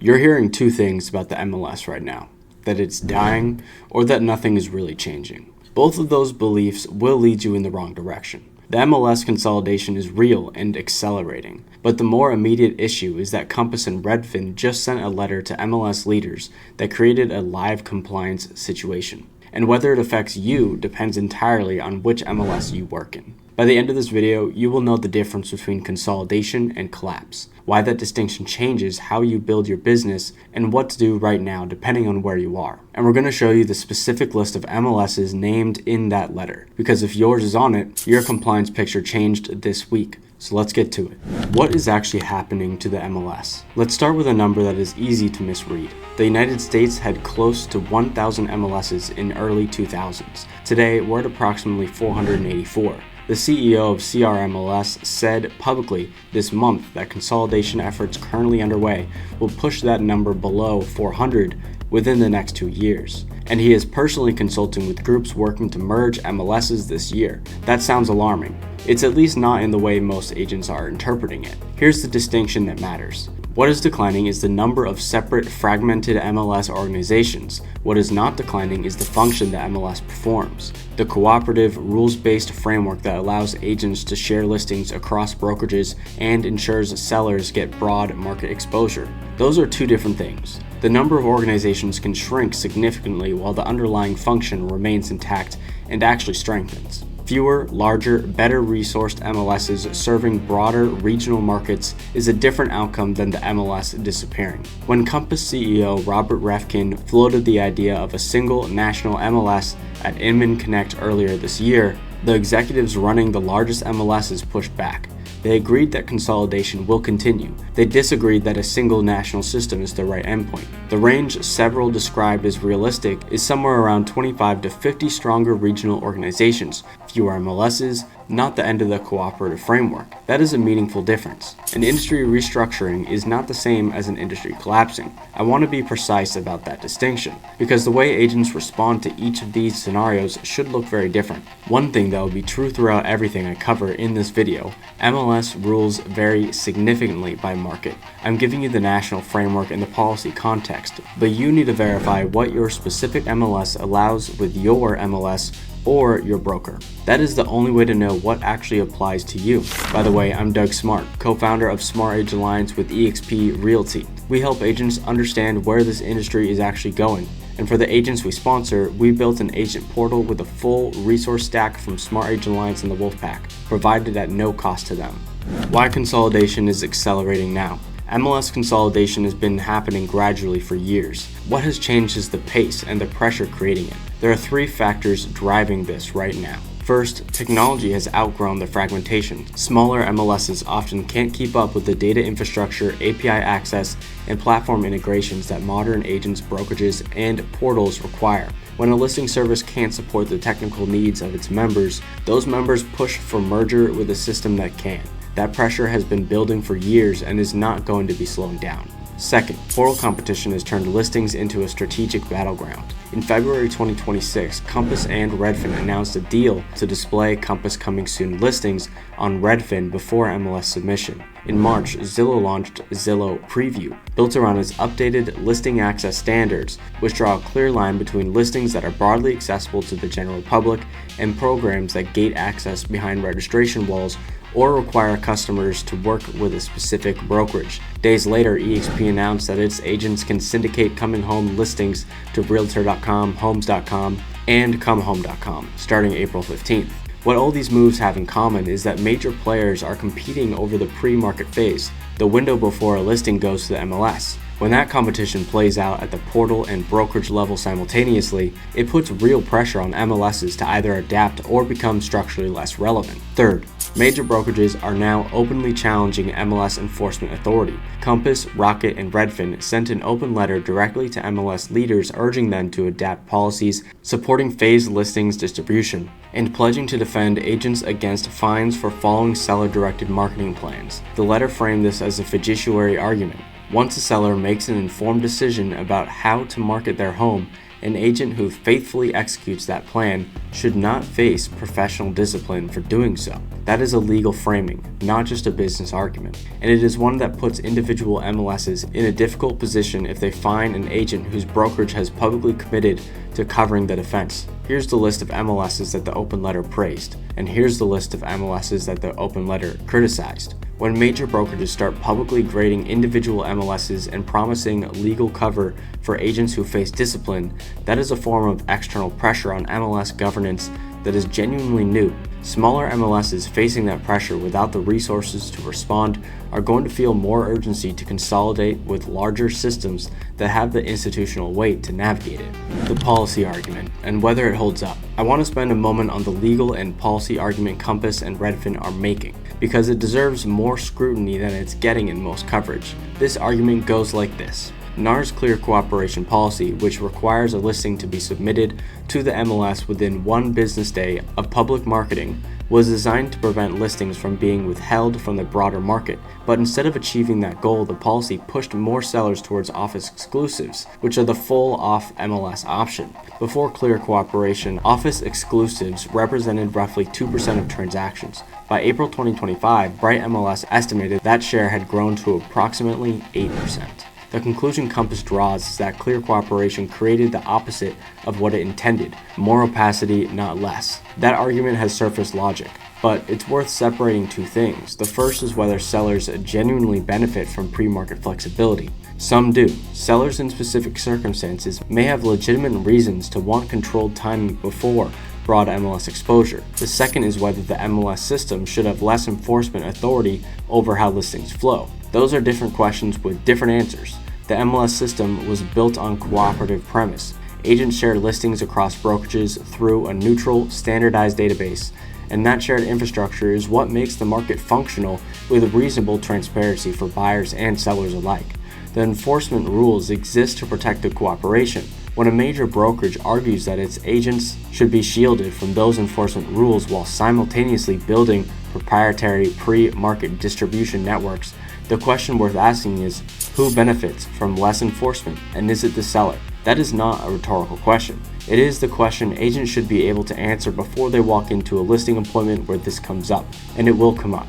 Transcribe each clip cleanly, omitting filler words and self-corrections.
You're hearing two things about the MLS right now: that it's dying or that nothing is really changing. Both of those beliefs will lead you in the wrong direction. The MLS consolidation is real and accelerating, but the more immediate issue is that Compass and Redfin just sent a letter to MLS leaders that created a live compliance situation. And whether it affects you depends entirely on which MLS you work in. By the end of this video, you will know the difference between consolidation and collapse, why that distinction changes how you build your business, and what to do right now depending on where you are. And we're going to show you the specific list of MLSs named in that letter, because if yours is on it, your compliance picture changed this week. So let's get to it. What is actually happening to the MLS? Let's start with a number that is easy to misread. The United States had close to 1,000 MLSs in early 2000s. Today, we're at approximately 484. The CEO of CRMLS said publicly this month that consolidation efforts currently underway will push that number below 400 within the next 2 years. And he is personally consulting with groups working to merge MLSs this year. That sounds alarming. It's at least not in the way most agents are interpreting it. Here's the distinction that matters. What is declining is the number of separate fragmented MLS organizations. What is not declining is the function that MLS performs. The cooperative, rules-based framework that allows agents to share listings across brokerages and ensures sellers get broad market exposure. Those are two different things. The number of organizations can shrink significantly while the underlying function remains intact and actually strengthens. Fewer, larger, better resourced MLSs serving broader regional markets is a different outcome than the MLS disappearing. When Compass CEO Robert Reffkin floated the idea of a single national MLS at Inman Connect earlier this year, the executives running the largest MLSs pushed back. They agreed that consolidation will continue. They disagreed that a single national system is the right endpoint. The range several described as realistic is somewhere around 25 to 50 stronger regional organizations, fewer MLSs, not the end of the cooperative framework. That is a meaningful difference. An industry restructuring is not the same as an industry collapsing. I want to be precise about that distinction, because the way agents respond to each of these scenarios should look very different. One thing that will be true throughout everything I cover in this video: MLS rules vary significantly by market. I'm giving you the national framework and the policy context, but you need to verify what your specific MLS allows with your MLS or your broker. That is the only way to know what actually applies to you. By the way, I'm Doug Smart, co-founder of Smart Agent Alliance with eXp Realty. We help agents understand where this industry is actually going. And for the agents we sponsor, we built an agent portal with a full resource stack from Smart Agent Alliance and the Wolfpack, provided at no cost to them. Why consolidation is accelerating now? MLS consolidation has been happening gradually for years. What has changed is the pace and the pressure creating it. There are three factors driving this right now. First, technology has outgrown the fragmentation. Smaller MLSs often can't keep up with the data infrastructure, API access, and platform integrations that modern agents, brokerages, and portals require. When a listing service can't support the technical needs of its members, those members push for merger with a system that can. That pressure has been building for years and is not going to be slowing down. Second, portal competition has turned listings into a strategic battleground. In February 2026, Compass and Redfin announced a deal to display Compass Coming Soon listings on Redfin before MLS submission. In March, Zillow launched Zillow Preview, built around its updated listing access standards, which draw a clear line between listings that are broadly accessible to the general public and programs that gate access behind registration walls or require customers to work with a specific brokerage. Days later, eXp announced that its agents can syndicate coming home listings to Realtor.com, Homes.com, and ComeHome.com starting April 15th. What all these moves have in common is that major players are competing over the pre-market phase, the window before a listing goes to the MLS. When that competition plays out at the portal and brokerage level simultaneously, it puts real pressure on MLSs to either adapt or become structurally less relevant. Third, major brokerages are now openly challenging MLS enforcement authority. Compass, Rocket, and Redfin sent an open letter directly to MLS leaders urging them to adapt policies, supporting phased listings distribution, and pledging to defend agents against fines for following seller-directed marketing plans. The letter framed this as a fiduciary argument. Once a seller makes an informed decision about how to market their home, An agent who faithfully executes that plan should not face professional discipline for doing so. That is a legal framing, not just a business argument, and it is one that puts individual MLSs in a difficult position if they find an agent whose brokerage has publicly committed to covering the defense. Here's the list of MLSs that the open letter praised, and here's the list of MLSs that the open letter criticized. When major brokerages start publicly grading individual MLSs and promising legal cover for agents who face discipline, that is a form of external pressure on MLS governance that is genuinely new. Smaller MLSs facing that pressure without the resources to respond are going to feel more urgency to consolidate with larger systems that have the institutional weight to navigate it. The policy argument, and whether it holds up. I want to spend a moment on the legal and policy argument Compass and Redfin are making, because it deserves more scrutiny than it's getting in most coverage. This argument goes like this. NAR's clear cooperation policy, which requires a listing to be submitted to the MLS within 1 business day of public marketing, was designed to prevent listings from being withheld from the broader market, but instead of achieving that goal, the policy pushed more sellers towards office exclusives, which are the full off MLS option. Before clear cooperation, office exclusives represented roughly 2% of transactions. By April 2025, Bright MLS estimated that share had grown to approximately 8%. The conclusion Compass draws is that clear cooperation created the opposite of what it intended, more opacity, not less. That argument has surface logic, but it's worth separating two things. The first is whether sellers genuinely benefit from pre-market flexibility. Some do. Sellers in specific circumstances may have legitimate reasons to want controlled timing before broad MLS exposure. The second is whether the MLS system should have less enforcement authority over how listings flow. Those are different questions with different answers. The MLS system was built on cooperative premise. Agents shared listings across brokerages through a neutral, standardized database, and that shared infrastructure is what makes the market functional with reasonable transparency for buyers and sellers alike. The enforcement rules exist to protect the cooperation. When a major brokerage argues that its agents should be shielded from those enforcement rules while simultaneously building proprietary pre-market distribution networks, the question worth asking is, who benefits from less enforcement, and is it the seller? That is not a rhetorical question. It is the question agents should be able to answer before they walk into a listing appointment where this comes up, and it will come up.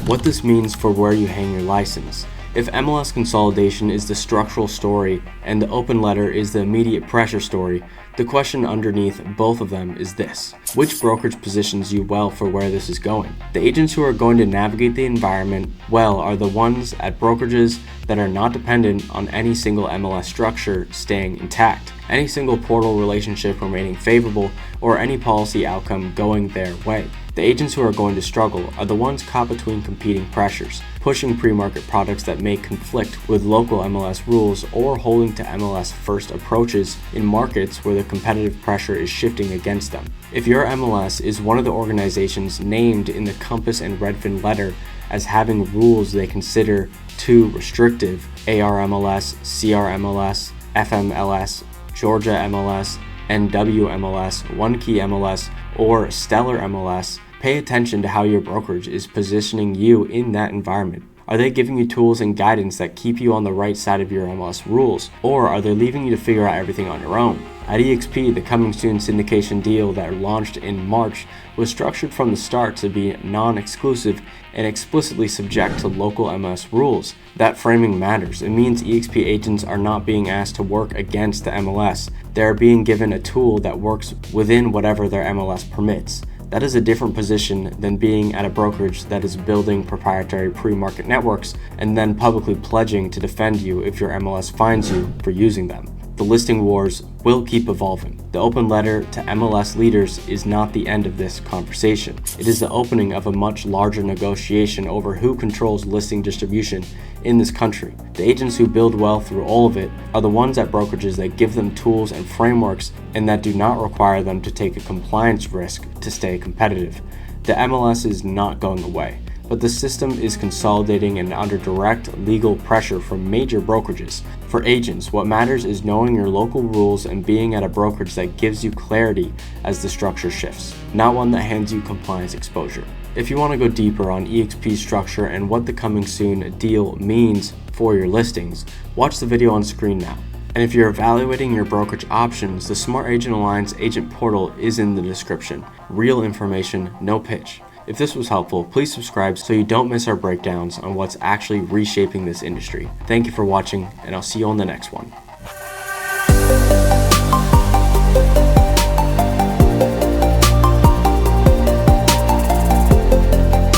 What this means for where you hang your license. If MLS consolidation is the structural story and the open letter is the immediate pressure story, the question underneath both of them is this. Which brokerage positions you well for where this is going? The agents who are going to navigate the environment well are the ones at brokerages that are not dependent on any single MLS structure staying intact, any single portal relationship remaining favorable, or any policy outcome going their way. The agents who are going to struggle are the ones caught between competing pressures, pushing pre-market products that may conflict with local MLS rules or holding to MLS first approaches in markets where the competitive pressure is shifting against them. If your MLS is one of the organizations named in the Compass and Redfin letter as having rules they consider too restrictive, ARMLS, CRMLS, FMLS, Georgia MLS, NWMLS, One Key MLS, or Stellar MLS, pay attention to how your brokerage is positioning you in that environment. Are they giving you tools and guidance that keep you on the right side of your MLS rules, or are they leaving you to figure out everything on your own? At EXP, the coming soon syndication deal that launched in March was structured from the start to be non-exclusive and explicitly subject to local MLS rules. That framing matters. It means EXP agents are not being asked to work against the MLS. They are being given a tool that works within whatever their MLS permits. That is a different position than being at a brokerage that is building proprietary pre-market networks and then publicly pledging to defend you if your MLS finds you for using them. The listing wars will keep evolving. The open letter to MLS leaders is not the end of this conversation. It is the opening of a much larger negotiation over who controls listing distribution in this country. The agents who build well through all of it are the ones at brokerages that give them tools and frameworks and that do not require them to take a compliance risk to stay competitive. The MLS is not going away, but the system is consolidating and under direct legal pressure from major brokerages. For agents, what matters is knowing your local rules and being at a brokerage that gives you clarity as the structure shifts, not one that hands you compliance exposure. If you want to go deeper on EXP's structure and what the coming soon deal means for your listings, watch the video on screen now. And if you're evaluating your brokerage options, the Smart Agent Alliance agent portal is in the description. Real information, no pitch. If this was helpful, please subscribe so you don't miss our breakdowns on what's actually reshaping this industry. Thank you for watching, and I'll see you on the next one.